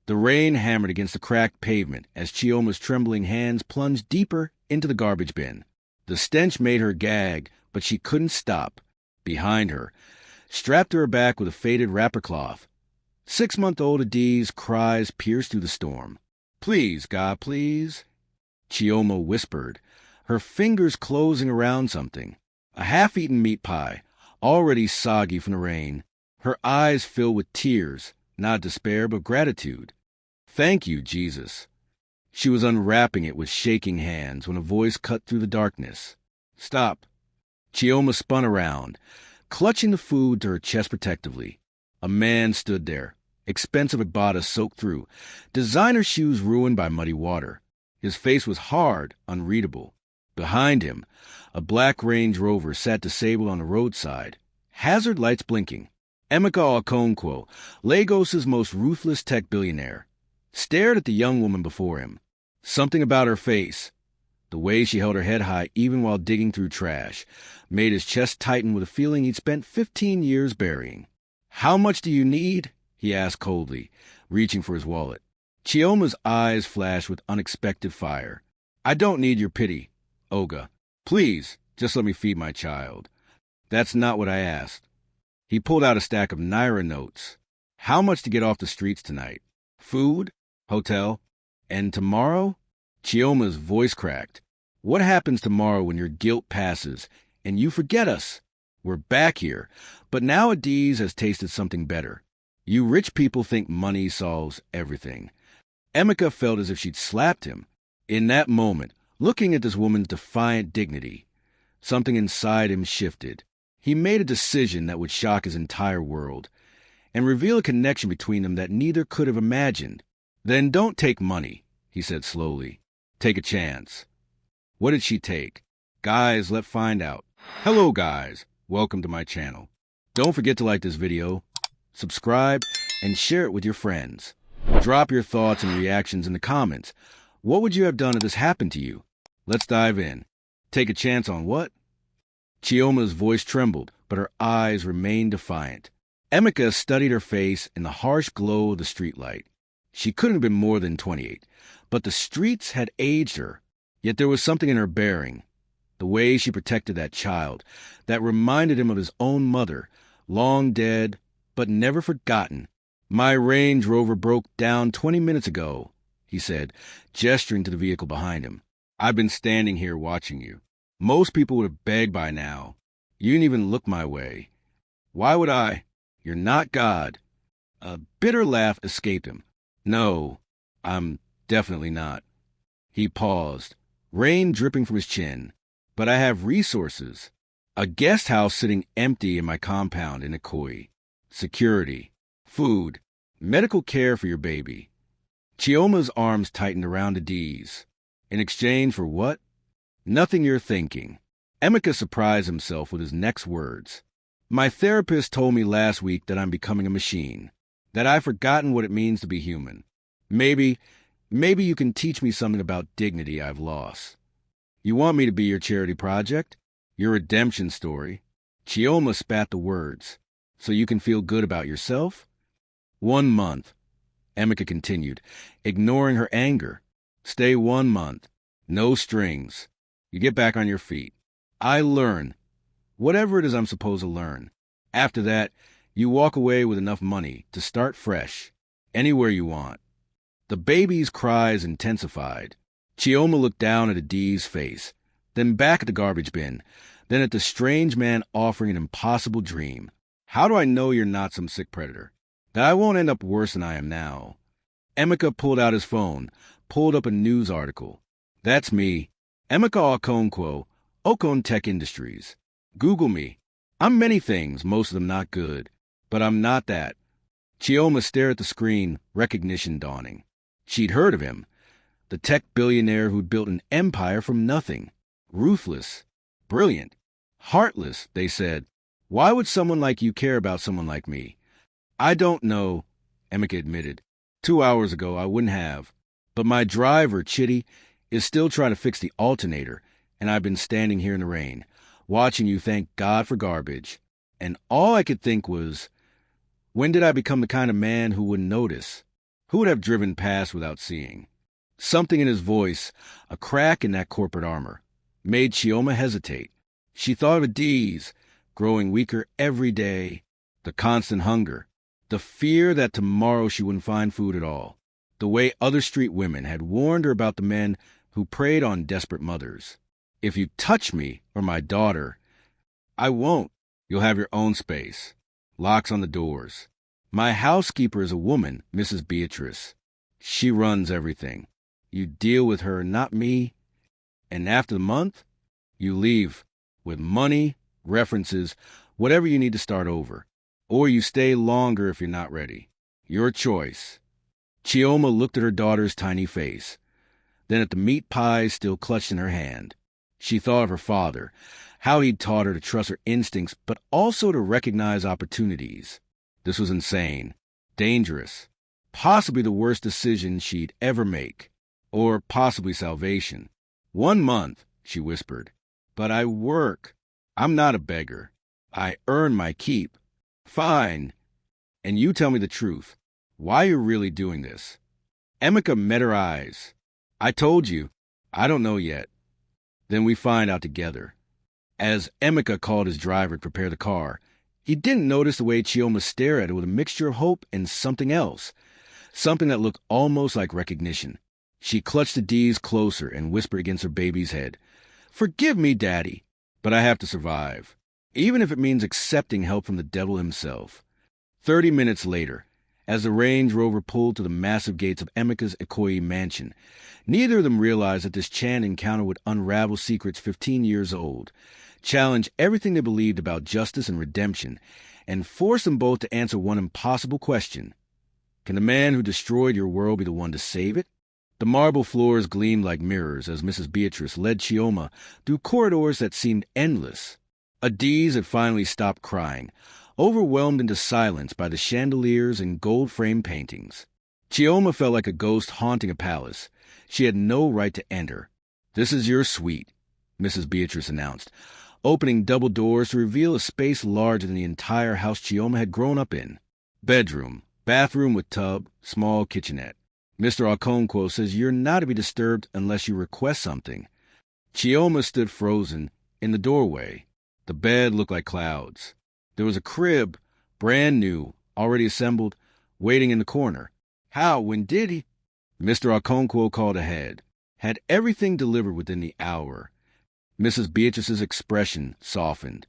The rain hammered against the cracked pavement as Chioma's trembling hands plunged deeper into the garbage bin. The stench made her gag, but she couldn't stop. Behind her, strapped to her back with a faded wrapper cloth, 6-month-old Adi's cries pierced through the storm. "Please, God, please," Chioma whispered, her fingers closing around something. A half-eaten meat pie, already soggy from the rain. Her eyes filled with tears, not despair but gratitude. "Thank you, Jesus." She was unwrapping it with shaking hands when a voice cut through the darkness. "Stop." Chioma spun around, clutching the food to her chest protectively. A man stood there, expensive Agbada soaked through, designer shoes ruined by muddy water. His face was hard, unreadable. Behind him, a black Range Rover sat disabled on the roadside, hazard lights blinking. Emeka Okonkwo, Lagos's most ruthless tech billionaire, stared at the young woman before him. Something about her face, the way she held her head high even while digging through trash, made his chest tighten with a feeling he'd spent 15 years burying. "How much do you need?" he asked coldly, reaching for his wallet. Chioma's eyes flashed with unexpected fire. "I don't need your pity, Oga. Please, just let me feed my child." "That's not what I asked." He pulled out a stack of Naira notes. "How much to get off the streets tonight? Food? Hotel? And tomorrow?" Chioma's voice cracked. "What happens tomorrow when your guilt passes and you forget us? We're back here, but now Adiz has tasted something better. You rich people think money solves everything." Emeka felt as if she'd slapped him. In that moment, looking at this woman's defiant dignity, something inside him shifted. He made a decision that would shock his entire world and reveal a connection between them that neither could have imagined. "Then don't take money," he said slowly. "Take a chance." What did she take? Guys, let's find out. Hello guys, welcome to my channel. Don't forget to like this video, subscribe, and share it with your friends. Drop your thoughts and reactions in the comments. What would you have done if this happened to you? Let's dive in. Take a chance on what? Chioma's voice trembled, but her eyes remained defiant. Emeka studied her face in the harsh glow of the streetlight. She couldn't have been more than 28, but the streets had aged her. Yet there was something in her bearing, the way she protected that child, that reminded him of his own mother, long dead, but never forgotten. "My Range Rover broke down 20 minutes ago," he said, gesturing to the vehicle behind him. "I've been standing here watching you. Most people would have begged by now. You didn't even look my way. Why would I? You're not God." A bitter laugh escaped him. "No, I'm definitely not." He paused, rain dripping from his chin. "But I have resources. A guest house sitting empty in my compound in Ikoyi. Security, food, medical care for your baby." Chioma's arms tightened around Adiz. "In exchange for what?" "Nothing you're thinking." Emeka surprised himself with his next words. "My therapist told me last week that I'm becoming a machine, that I've forgotten what it means to be human. Maybe you can teach me something about dignity I've lost. You want me to be your charity project? Your redemption story?" Chioma spat the words. "So you can feel good about yourself?" 1 month, Emeka continued, ignoring her anger. "Stay 1 month. No strings. You get back on your feet. I learn whatever it is I'm supposed to learn. After that, you walk away with enough money to start fresh, anywhere you want." The baby's cries intensified. Chioma looked down at Adiz's face, then back at the garbage bin, then at the strange man offering an impossible dream. "How do I know you're not some sick predator? That I won't end up worse than I am now?" Emeka pulled out his phone, pulled up a news article. "That's me, Emeka Okonkwo, Okon Tech Industries. Google me. I'm many things, most of them not good, but I'm not that." Chioma stared at the screen, recognition dawning. She'd heard of him, the tech billionaire who'd built an empire from nothing. Ruthless, brilliant, heartless, they said. Why would someone like you care about someone like me? "I don't know," Emeka admitted. 2 hours ago, I wouldn't have. But my driver, Chitty, is still trying to fix the alternator, and I've been standing here in the rain, watching you thank God for garbage. And all I could think was, when did I become the kind of man who wouldn't notice? Who would have driven past without seeing? Something in his voice, a crack in that corporate armor, made Chioma hesitate. She thought of Adiz, growing weaker every day, the constant hunger, the fear that tomorrow she wouldn't find food at all, the way other street women had warned her about the men who preyed on desperate mothers. If you touch me or my daughter, I won't. You'll have your own space. Locks on the doors. My housekeeper is a woman, Mrs. Beatrice. She runs everything. You deal with her, not me. And after the month, you leave with money, references, whatever you need to start over. Or you stay longer if you're not ready. Your choice. Chioma looked at her daughter's tiny face, then at the meat pies still clutched in her hand. She thought of her father, how he'd taught her to trust her instincts, but also to recognize opportunities. This was insane, dangerous, possibly the worst decision she'd ever make, or possibly salvation. 1 month, she whispered. But I work. I'm not a beggar. I earn my keep. Fine. And you tell me the truth. Why you're really doing this? Emeka met her eyes. I told you. I don't know yet. Then we find out together. As Emeka called his driver to prepare the car, he didn't notice the way Chioma stared at it with a mixture of hope and something else, something that looked almost like recognition. She clutched the D's closer and whispered against her baby's head, "Forgive me, Daddy, but I have to survive, even if it means accepting help from the devil himself." 30 minutes later, as the Range Rover pulled to the massive gates of Emeka's Ikoyi mansion, neither of them realized that this Chan encounter would unravel secrets 15 years old, challenge everything they believed about justice and redemption, and force them both to answer one impossible question. Can the man who destroyed your world be the one to save it? The marble floors gleamed like mirrors as Mrs. Beatrice led Chioma through corridors that seemed endless. Adiz had finally stopped crying, overwhelmed into silence by the chandeliers and gold-framed paintings. Chioma felt like a ghost haunting a palace. She had no right to enter. "This is your suite," Mrs. Beatrice announced, opening double doors to reveal a space larger than the entire house Chioma had grown up in. Bedroom, bathroom with tub, small kitchenette. "Mr. Okonkwo says you're not to be disturbed unless you request something." Chioma stood frozen in the doorway. The bed looked like clouds. There was a crib, brand new, already assembled, waiting in the corner. When did he? Mr. Okonkwo called ahead. Had everything delivered within the hour. Mrs. Beatrice's expression softened.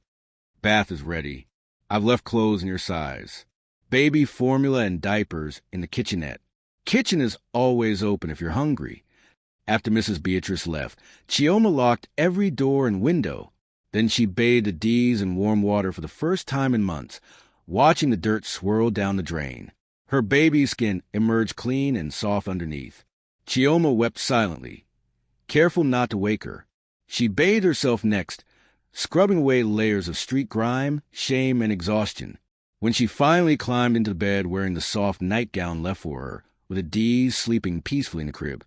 "Bath is ready. I've left clothes in your size. Baby formula and diapers in the kitchenette. Kitchen is always open if you're hungry." After Mrs. Beatrice left, Chioma locked every door and window. Then she bathed the D's in warm water for the first time in months, watching the dirt swirl down the drain. Her baby's skin emerged clean and soft underneath. Chioma wept silently, careful not to wake her. She bathed herself next, scrubbing away layers of street grime, shame, and exhaustion. When she finally climbed into the bed wearing the soft nightgown left for her, with the D's sleeping peacefully in the crib,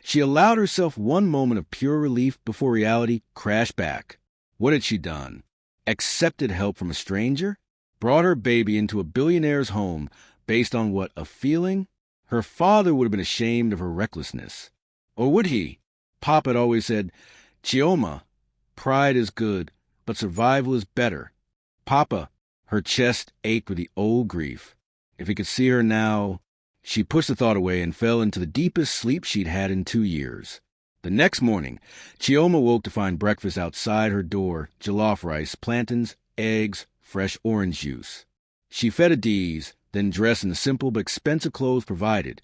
she allowed herself one moment of pure relief before reality crashed back. What had she done? Accepted help from a stranger? Brought her baby into a billionaire's home based on what, a feeling? Her father would have been ashamed of her recklessness. Or would he? Pop had always said, "Chioma, pride is good, but survival is better." Papa, her chest ached with the old grief. If he could see her now. She pushed the thought away and fell into the deepest sleep she'd had in 2 years. The next morning, Chioma woke to find breakfast outside her door, jollof rice, plantains, eggs, fresh orange juice. She fed Adiz, then dressed in the simple but expensive clothes provided.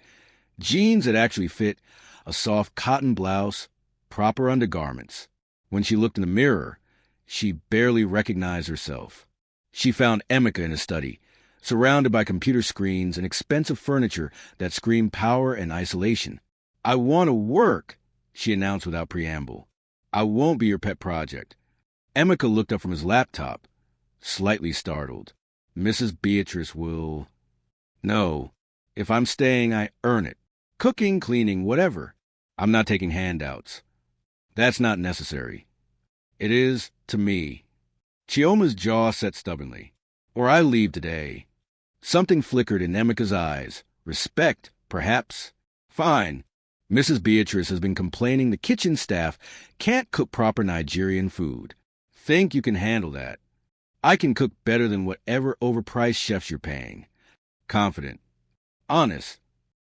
Jeans that actually fit, a soft cotton blouse, proper undergarments. When she looked in the mirror, she barely recognized herself. She found Emeka in his study, surrounded by computer screens and expensive furniture that screamed power and isolation. "I want to work," she announced without preamble. "I won't be your pet project." Emeka looked up from his laptop, slightly startled. "Mrs. Beatrice will..." "No. If I'm staying, I earn it. Cooking, cleaning, whatever. I'm not taking handouts." "That's not necessary." "It is to me." Chioma's jaw set stubbornly. "Or I leave today." Something flickered in Emeka's eyes. Respect Perhaps. Fine. Mrs. Beatrice has been complaining the kitchen staff can't cook proper Nigerian food. Think you can handle that. I can cook better than whatever overpriced chefs you're paying. Confident. Honest.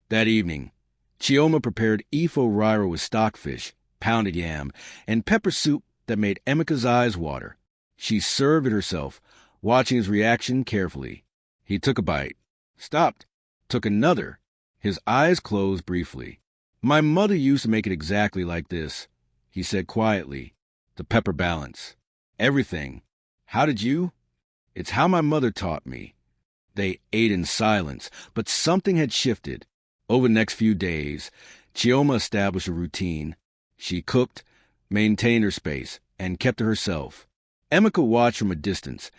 That evening, Chioma prepared ifo riro with stockfish, pounded yam, and pepper soup that made Emeka's eyes water. She served it herself, watching his reaction carefully. He took a bite, stopped, took another. His eyes closed briefly. My mother used to make it exactly like this, he said quietly. The pepper balance. Everything. How did you? It's how my mother taught me. They ate in silence, but something had shifted. Over the next few days, Chioma established a routine. She cooked, maintained her space, and kept to herself. Emeka watched from a distance,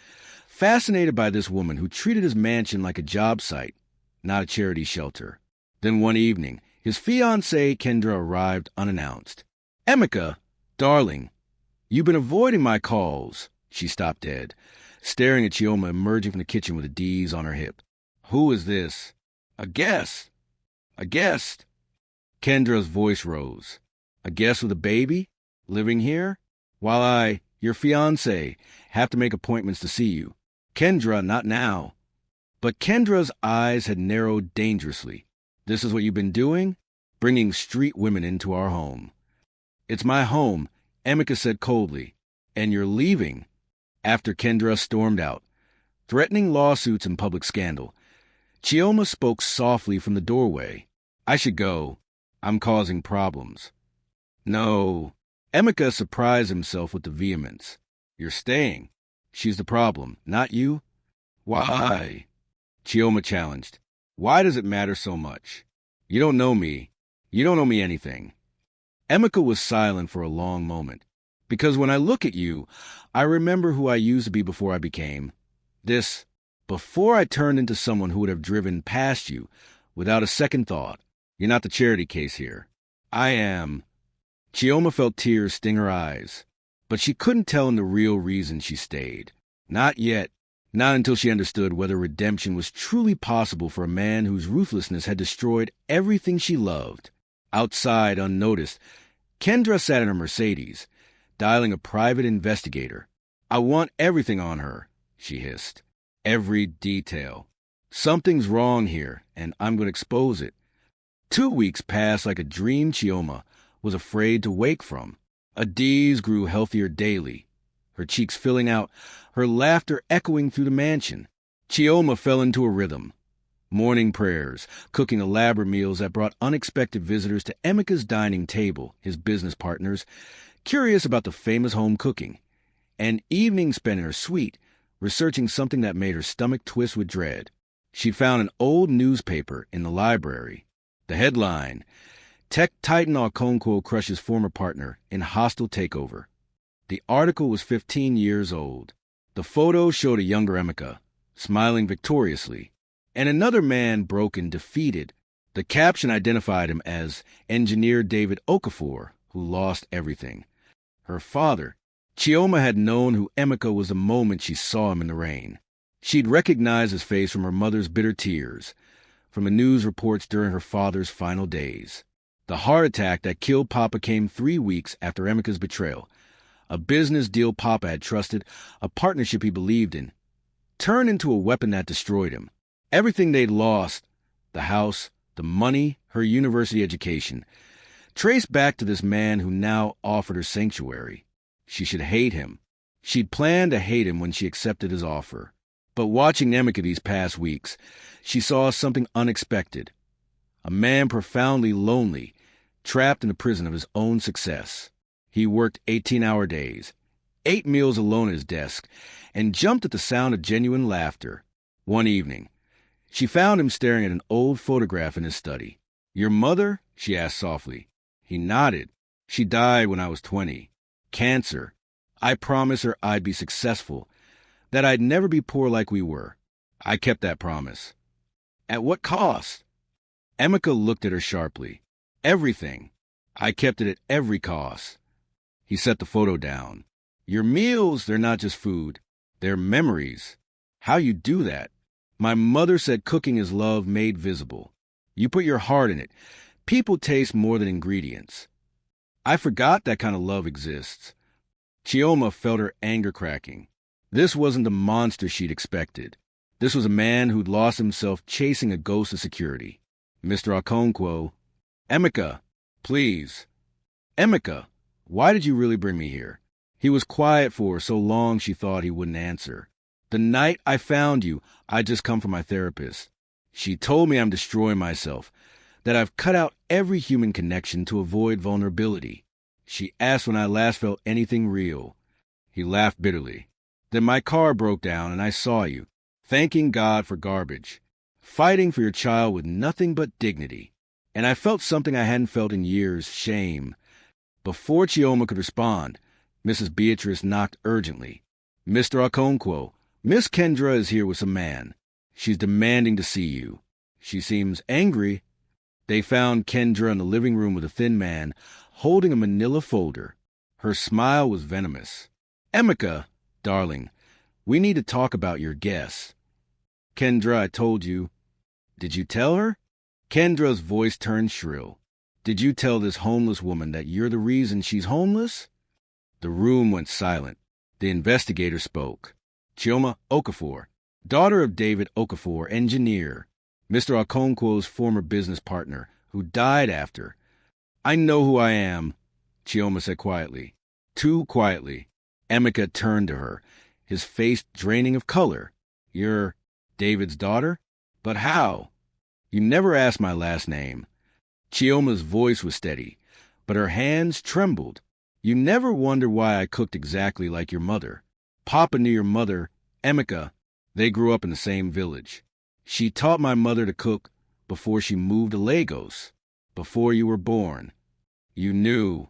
fascinated by this woman who treated his mansion like a job site, not a charity shelter. Then one evening, his fiancée Kendra arrived unannounced. Emeka, darling, you've been avoiding my calls. She stopped dead, staring at Chioma emerging from the kitchen with a D's on her hip. Who is this? A guest. A guest. Kendra's voice rose. A guest with a baby? Living here? While I, your fiancé, have to make appointments to see you. Kendra, not now. But Kendra's eyes had narrowed dangerously. This is what you've been doing? Bringing street women into our home. It's my home, Emeka said coldly. And you're leaving? After Kendra stormed out, threatening lawsuits and public scandal. Chioma spoke softly from the doorway. I should go. I'm causing problems. No. Emeka surprised himself with the vehemence. You're staying. She's the problem, not you. Why? Chioma challenged. Why does it matter so much? You don't know me. You don't know me anything. Emeka was silent for a long moment. Because when I look at you, I remember who I used to be before I became this. Before I turned into someone who would have driven past you without a second thought. You're not the charity case here. I am. Chioma felt tears sting her eyes, but she couldn't tell him the real reason she stayed. Not yet. Not until she understood whether redemption was truly possible for a man whose ruthlessness had destroyed everything she loved. Outside, unnoticed, Kendra sat in her Mercedes, dialing a private investigator. I want everything on her, she hissed. Every detail. Something's wrong here, and I'm going to expose it. 2 weeks passed like a dream Chioma was afraid to wake from. Adiz grew healthier daily, her cheeks filling out, her laughter echoing through the mansion. Chioma fell into a rhythm. Morning prayers, cooking elaborate meals that brought unexpected visitors to Emeka's dining table, his business partners, curious about the famous home cooking, and evenings spent in her suite, researching something that made her stomach twist with dread. She found an old newspaper in the library. The headline, Tech Titan Okonkwo crushes former partner in hostile takeover. The article was 15 years old. The photo showed a younger Emeka, smiling victoriously, and another man broken, defeated. The caption identified him as Engineer David Okafor, who lost everything. Her father, Chioma, had known who Emeka was the moment she saw him in the rain. She'd recognized his face from her mother's bitter tears, from the news reports during her father's final days. The heart attack that killed Papa came 3 weeks after Emeka's betrayal. A business deal Papa had trusted, a partnership he believed in, turned into a weapon that destroyed him. Everything they'd lost, the house, the money, her university education, traced back to this man who now offered her sanctuary. She should hate him. She'd planned to hate him when she accepted his offer. But watching Emeka these past weeks, she saw something unexpected. A man profoundly lonely, trapped in the prison of his own success. He worked 18-hour days, 8 meals alone at his desk, and jumped at the sound of genuine laughter. One evening, she found him staring at an old photograph in his study. Your mother? She asked softly. He nodded. She died when I was 20. Cancer. I promised her I'd be successful, that I'd never be poor like we were. I kept that promise. At what cost? Emeka looked at her sharply. Everything. I kept it at every cost. He set the photo down. Your meals, they're not just food. They're memories. How you do that? My mother said cooking is love made visible. You put your heart in it. People taste more than ingredients. I forgot that kind of love exists. Chioma felt her anger cracking. This wasn't the monster she'd expected. This was a man who'd lost himself chasing a ghost of security. Mr. Okonkwo. Emeka, please. Emeka, why did you really bring me here? He was quiet for so long she thought he wouldn't answer. The night I found you, I'd just come from my therapist. She told me I'm destroying myself, that I've cut out every human connection to avoid vulnerability. She asked when I last felt anything real. He laughed bitterly. Then my car broke down and I saw you, thanking God for garbage, fighting for your child with nothing but dignity. And I felt something I hadn't felt in years, shame. Before Chioma could respond, Mrs. Beatrice knocked urgently. Mr. Okonkwo, Miss Kendra is here with some man. She's demanding to see you. She seems angry. They found Kendra in the living room with a thin man, holding a manila folder. Her smile was venomous. Emeka, darling, we need to talk about your guests. Kendra, I told you. Did you tell her? Kendra's voice turned shrill. Did you tell this homeless woman that you're the reason she's homeless? The room went silent. The investigator spoke. Chioma Okafor, daughter of David Okafor, engineer, Mr. Okonkwo's former business partner, who died after. I know who I am, Chioma said quietly. Too quietly. Emeka turned to her, his face draining of color. You're David's daughter? But how? You never asked my last name. Chioma's voice was steady, but her hands trembled. You never wondered why I cooked exactly like your mother. Papa knew your mother, Emeka. They grew up in the same village. She taught my mother to cook before she moved to Lagos, before you were born. You knew.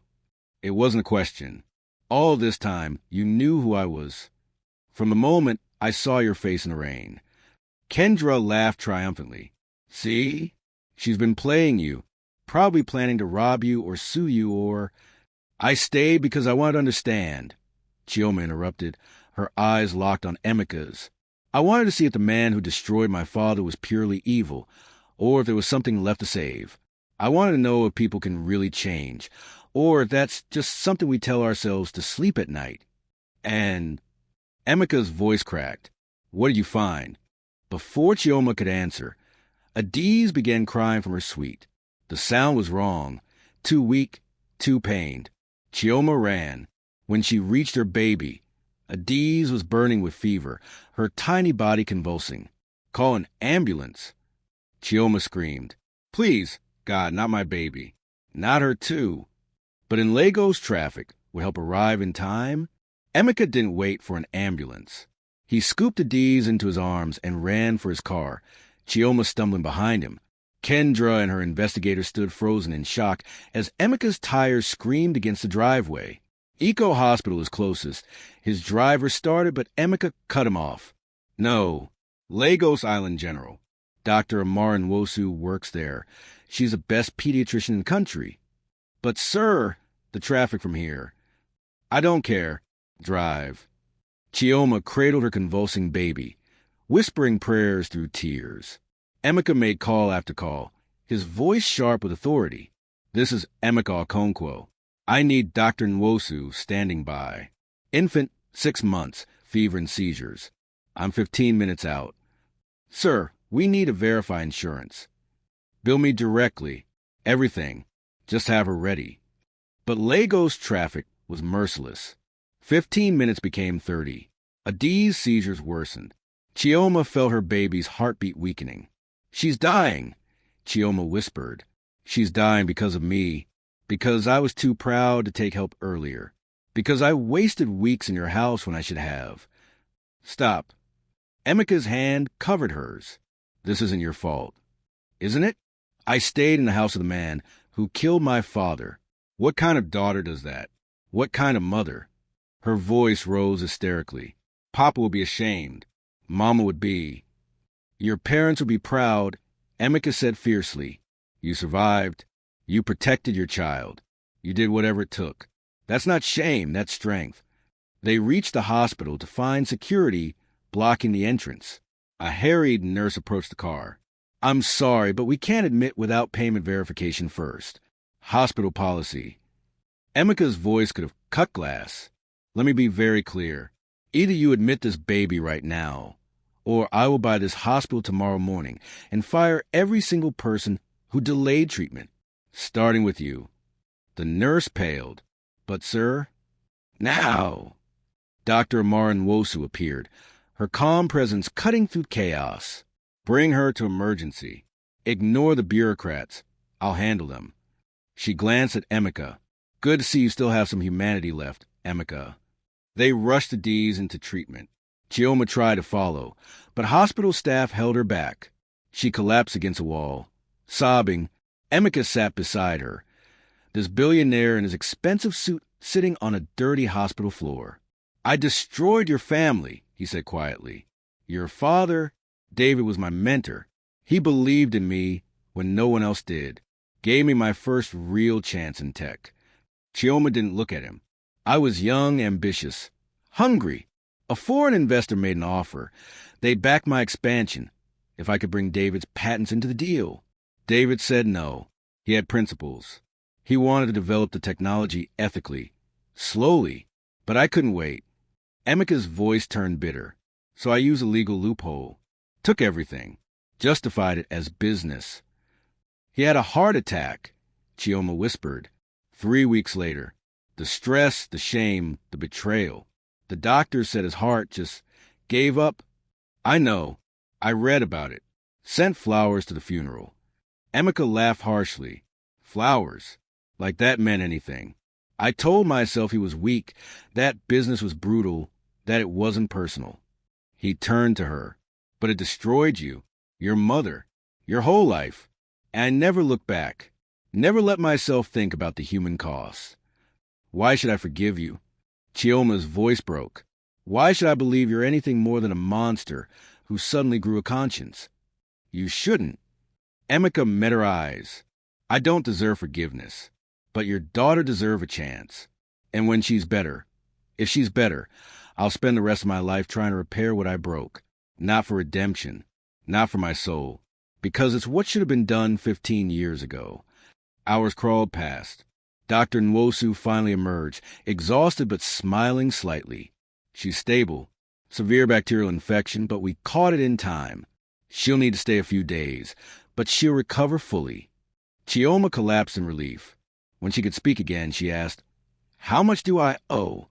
It wasn't a question. All this time, you knew who I was. From the moment I saw your face in the rain. Kendra laughed triumphantly. See? She's been playing you, probably planning to rob you or sue you or... I stayed because I wanted to understand. Chioma interrupted, her eyes locked on Emeka's. I wanted to see if the man who destroyed my father was purely evil, or if there was something left to save. I wanted to know if people can really change, or if that's just something we tell ourselves to sleep at night. And Emeka's voice cracked. What did you find? Before Chioma could answer, Adiz began crying from her suite. The sound was wrong, too weak, too pained. Chioma ran. When she reached her baby, Adiz was burning with fever, her tiny body convulsing. Call an ambulance. Chioma screamed. Please, God, not my baby. Not her too. But in Lagos traffic would help arrive in time. Emeka didn't wait for an ambulance. He scooped Adiz into his arms and ran for his car, Chioma stumbling behind him. Kendra and her investigator stood frozen in shock as Emeka's tires screamed against the driveway. Eco Hospital is closest. His driver started, but Emeka cut him off. No, Lagos Island General. Dr. Amara Nwosu works there. She's the best pediatrician in the country. But, sir, the traffic from here. I don't care. Drive. Chioma cradled her convulsing baby, whispering prayers through tears. Emeka made call after call, his voice sharp with authority. This is Emeka Okonkwo. I need Dr. Nwosu standing by. Infant, 6 months, fever and seizures. I'm 15 minutes out. Sir, we need to verify insurance. Bill me directly. Everything. Just have her ready. But Lagos traffic was merciless. 15 minutes became 30. Adiz's seizures worsened. Chioma felt her baby's heartbeat weakening. She's dying, Chioma whispered. She's dying because of me. Because I was too proud to take help earlier. Because I wasted weeks in your house when I should have. Stop. Emeka's hand covered hers. This isn't your fault. Isn't it? I stayed in the house of the man who killed my father. What kind of daughter does that? What kind of mother? Her voice rose hysterically. Papa would be ashamed. Mama would be. Your parents would be proud, Emeka said fiercely. You survived. You protected your child. You did whatever it took. That's not shame, that's strength. They reached the hospital to find security blocking the entrance. A harried nurse approached the car. I'm sorry, but we can't admit without payment verification first. Hospital policy. Emika's voice could have cut glass. Let me be very clear. Either you admit this baby right now, or I will buy this hospital tomorrow morning and fire every single person who delayed treatment, starting with you. The nurse paled. But, sir, now. Dr. Amara Nwosu appeared, her calm presence cutting through chaos. Bring her to emergency. Ignore the bureaucrats. I'll handle them. She glanced at Emika. Good to see you still have some humanity left, Emika. They rushed the D's into treatment. Chioma tried to follow, but hospital staff held her back. She collapsed against a wall. Sobbing, Emika sat beside her, this billionaire in his expensive suit sitting on a dirty hospital floor. I destroyed your family, he said quietly. Your father, David, was my mentor. He believed in me when no one else did. Gave me my first real chance in tech. Chioma didn't look at him. I was young, ambitious, hungry. A foreign investor made an offer. They'd back my expansion if I could bring David's patents into the deal. David said no. He had principles. He wanted to develop the technology ethically, slowly, but I couldn't wait. Emika's voice turned bitter, so I used a legal loophole. Took everything. Justified it as business. He had a heart attack, Chioma whispered. 3 weeks later. The stress, the shame, the betrayal. The doctor said his heart just gave up. I know. I read about it. Sent flowers to the funeral. Emika laughed harshly. Flowers. Like that meant anything. I told myself he was weak, that business was brutal, that it wasn't personal. He turned to her. But it destroyed you, your mother, your whole life. And I never looked back. Never let myself think about the human cost. Why should I forgive you? Chioma's voice broke. Why should I believe you're anything more than a monster who suddenly grew a conscience? You shouldn't. Emika met her eyes. I don't deserve forgiveness, but your daughter deserves a chance. And when she's better, if she's better, I'll spend the rest of my life trying to repair what I broke. Not for redemption, not for my soul, because it's what should have been done 15 years ago. Hours crawled past. Dr. Nwosu finally emerged, exhausted but smiling slightly. She's stable. Severe bacterial infection, but we caught it in time. She'll need to stay a few days, but she'll recover fully. Chioma collapsed in relief. When she could speak again, she asked, How much do I owe?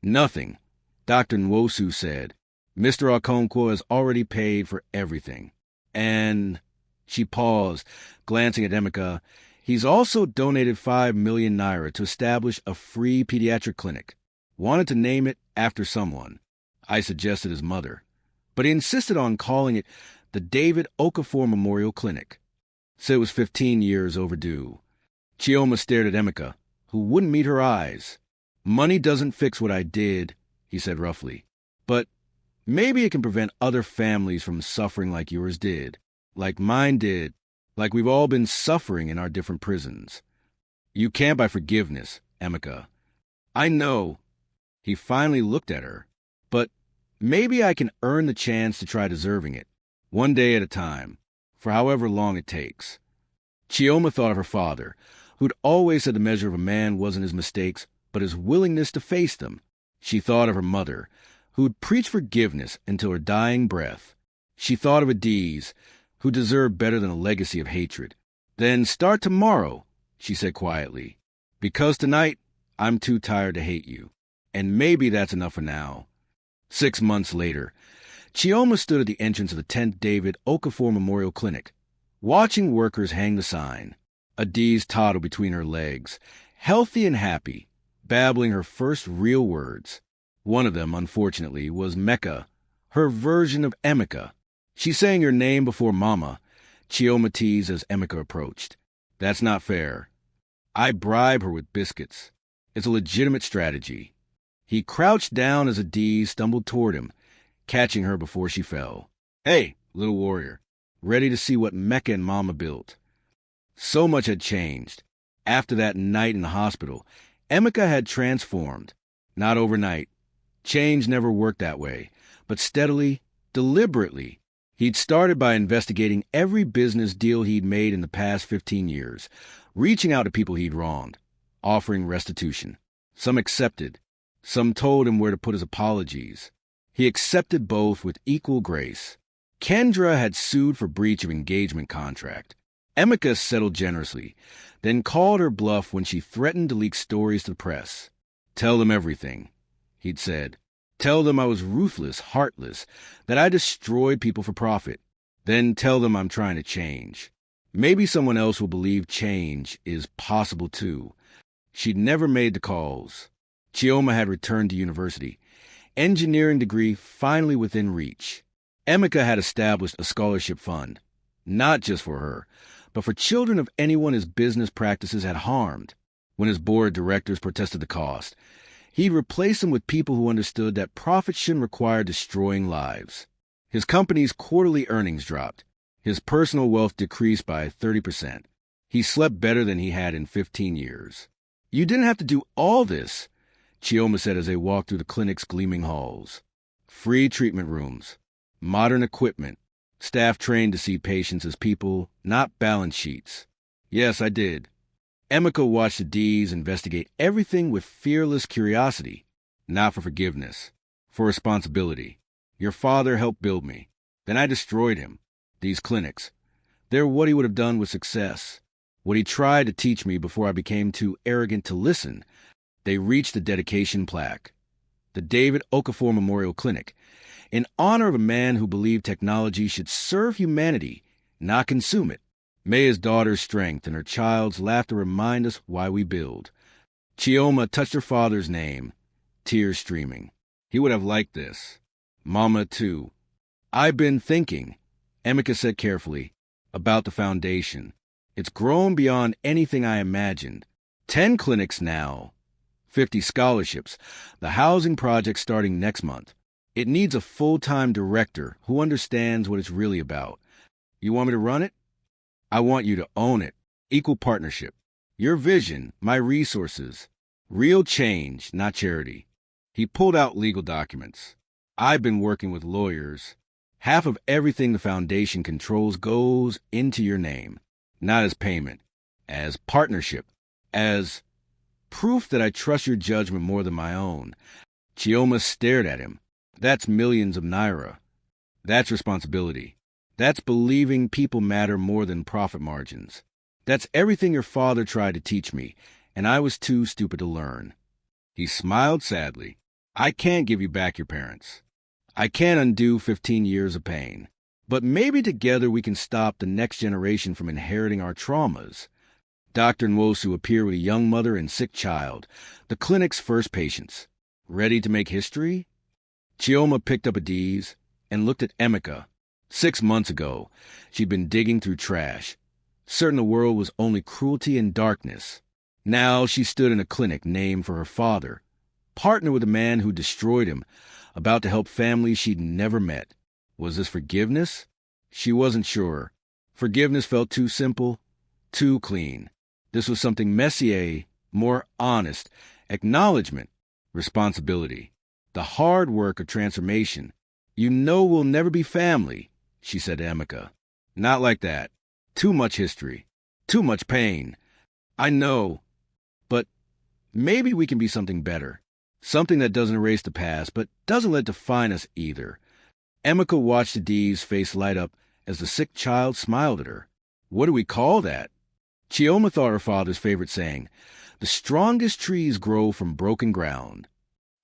Nothing, Dr. Nwosu said. Mr. Okonkwo has already paid for everything. And she paused, glancing at Emika. He's also donated 5 million naira to establish a free pediatric clinic. Wanted to name it after someone. I suggested his mother. But he insisted on calling it the David Okafor Memorial Clinic. Said it was 15 years overdue. Chioma stared at Emika, who wouldn't meet her eyes. Money doesn't fix what I did, he said roughly. But maybe it can prevent other families from suffering like yours did. Like mine did. Like we've all been suffering in our different prisons. You can't buy forgiveness, Emika. I know. He finally looked at her. But maybe I can earn the chance to try deserving it. One day at a time. For however long it takes. Chioma thought of her father, who'd always said the measure of a man wasn't his mistakes, but his willingness to face them. She thought of her mother, who'd preach forgiveness until her dying breath. She thought of Adiz, who deserved better than a legacy of hatred. Then start tomorrow, she said quietly. Because tonight, I'm too tired to hate you. And maybe that's enough for now. 6 months later, Chioma stood at the entrance of the 10th David Okafor Memorial Clinic, watching workers hang the sign. Adiz toddled between her legs, healthy and happy, babbling her first real words. One of them, unfortunately, was Mecca, her version of Emika. She sang her name before Mama, Chioma teased as Emika approached. That's not fair. I bribe her with biscuits. It's a legitimate strategy. He crouched down as Adiz stumbled toward him, catching her before she fell. Hey, little warrior, ready to see what Mecca and Mama built. So much had changed. After that night in the hospital, Emika had transformed. Not overnight. Change never worked that way, but steadily, deliberately. He'd started by investigating every business deal he'd made in the past 15 years, reaching out to people he'd wronged, offering restitution. Some accepted. Some told him where to put his apologies. He accepted both with equal grace. Kendra had sued for breach of engagement contract. Emeka settled generously, then called her bluff when she threatened to leak stories to the press. "Tell them everything," he'd said. "Tell them I was ruthless, heartless, that I destroyed people for profit. Then tell them I'm trying to change. Maybe someone else will believe change is possible too." She'd never made the calls. Chioma had returned to university. Engineering degree finally within reach. Emeka had established a scholarship fund, not just for her, but for children of anyone his business practices had harmed. When his board of directors protested the cost, he'd replace them with people who understood that profit shouldn't require destroying lives. His company's quarterly earnings dropped. His personal wealth decreased by 30%. He slept better than he had in 15 years. "You didn't have to do all this," Chioma said as they walked through the clinic's gleaming halls. Free treatment rooms, modern equipment, staff trained to see patients as people, not balance sheets. "Yes, I did." Emeka watched the D's investigate everything with fearless curiosity, not for forgiveness, for responsibility. "Your father helped build me. Then I destroyed him. These clinics, they're what he would have done with success. What he tried to teach me before I became too arrogant to listen." They reached the dedication plaque. The David Okafor Memorial Clinic, in honor of a man who believed technology should serve humanity, not consume it. May his daughter's strength and her child's laughter remind us why we build. Chioma touched her father's name, tears streaming. He would have liked this. Mama, too. "I've been thinking," Emeka said carefully, "about the foundation. It's grown beyond anything I imagined. 10 clinics now, 50 scholarships, the housing project starting next month. It needs a full-time director who understands what it's really about. You want me to run it? I want you to own it. Equal partnership. Your vision, my resources. Real change, not charity." He pulled out legal documents. "I've been working with lawyers. Half of everything the foundation controls goes into your name, not as payment, as partnership, as proof that I trust your judgment more than my own." Chioma stared at him. "That's millions of naira. That's responsibility. That's believing people matter more than profit margins. That's everything your father tried to teach me, and I was too stupid to learn." He smiled sadly. "I can't give you back your parents. I can't undo 15 years of pain. But maybe together we can stop the next generation from inheriting our traumas." Dr. Nwosu appeared with a young mother and sick child, the clinic's first patients. Ready to make history? Chioma picked up a D's and looked at Emeka. 6 months ago, she'd been digging through trash, certain the world was only cruelty and darkness. Now she stood in a clinic named for her father, partner with a man who destroyed him, about to help families she'd never met. Was this forgiveness? She wasn't sure. Forgiveness felt too simple, too clean. This was something messier, more honest, acknowledgement, responsibility, the hard work of transformation. "You know we'll never be family," she said to Emeka. "Not like that. Too much history. Too much pain. I know. But maybe we can be something better. Something that doesn't erase the past, but doesn't let it define us either." Emeka watched the D's face light up as the sick child smiled at her. "What do we call that?" Chioma thought her father's favorite saying, "The strongest trees grow from broken ground."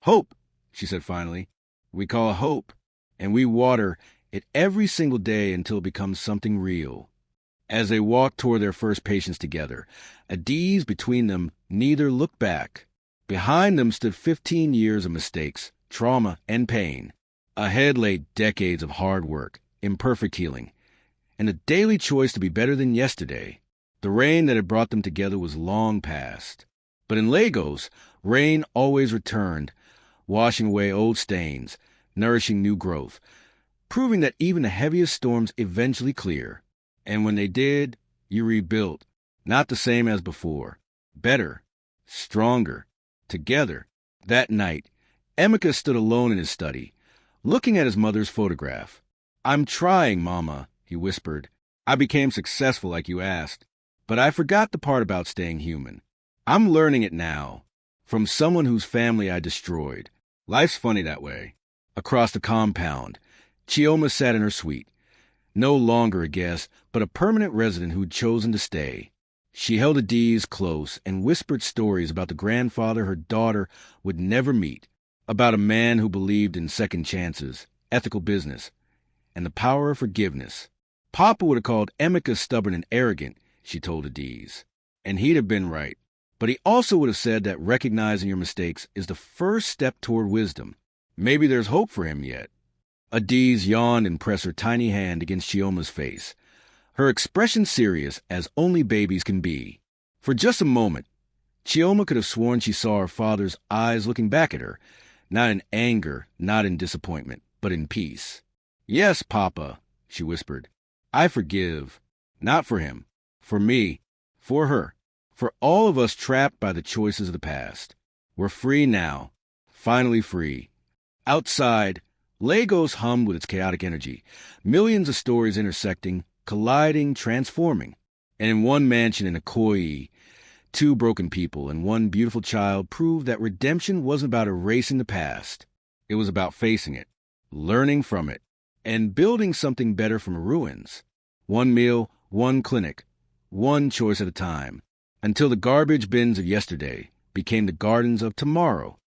"Hope," she said finally. "We call it hope, and we water it every single day until it becomes something real." As they walked toward their first patients together, a D's between them, neither looked back. Behind them stood 15 years of mistakes, trauma, and pain. Ahead lay decades of hard work, imperfect healing, and a daily choice to be better than yesterday. The rain that had brought them together was long past. But in Lagos, rain always returned, washing away old stains, nourishing new growth, proving that even the heaviest storms eventually clear. And when they did, you rebuilt, not the same as before, better, stronger, together. That night, Emeka stood alone in his study, looking at his mother's photograph. I'm trying, Mama, he whispered. I became successful like you asked, but I forgot the part about staying human. I'm learning it now, from someone whose family I destroyed. Life's funny that way. Across the compound, Chioma sat in her suite, no longer a guest, but a permanent resident who'd chosen to stay. She held Adiz close and whispered stories about the grandfather her daughter would never meet, about a man who believed in second chances, ethical business, and the power of forgiveness. Papa would have called Emeka stubborn and arrogant, she told Adiz, and he'd have been right. But he also would have said that recognizing your mistakes is the first step toward wisdom. Maybe there's hope for him yet. Adiz yawned and pressed her tiny hand against Chioma's face, her expression serious as only babies can be. For just a moment, Chioma could have sworn she saw her father's eyes looking back at her, not in anger, not in disappointment, but in peace. Yes, Papa, she whispered. I forgive. Not for him. For me. For her. For all of us trapped by the choices of the past. We're free now. Finally free. Outside, Lagos hummed with its chaotic energy, millions of stories intersecting, colliding, transforming. And in one mansion in Ikoyi, two broken people and one beautiful child proved that redemption wasn't about erasing the past. It was about facing it, learning from it, and building something better from ruins. One meal, one clinic, one choice at a time, until the garbage bins of yesterday became the gardens of tomorrow.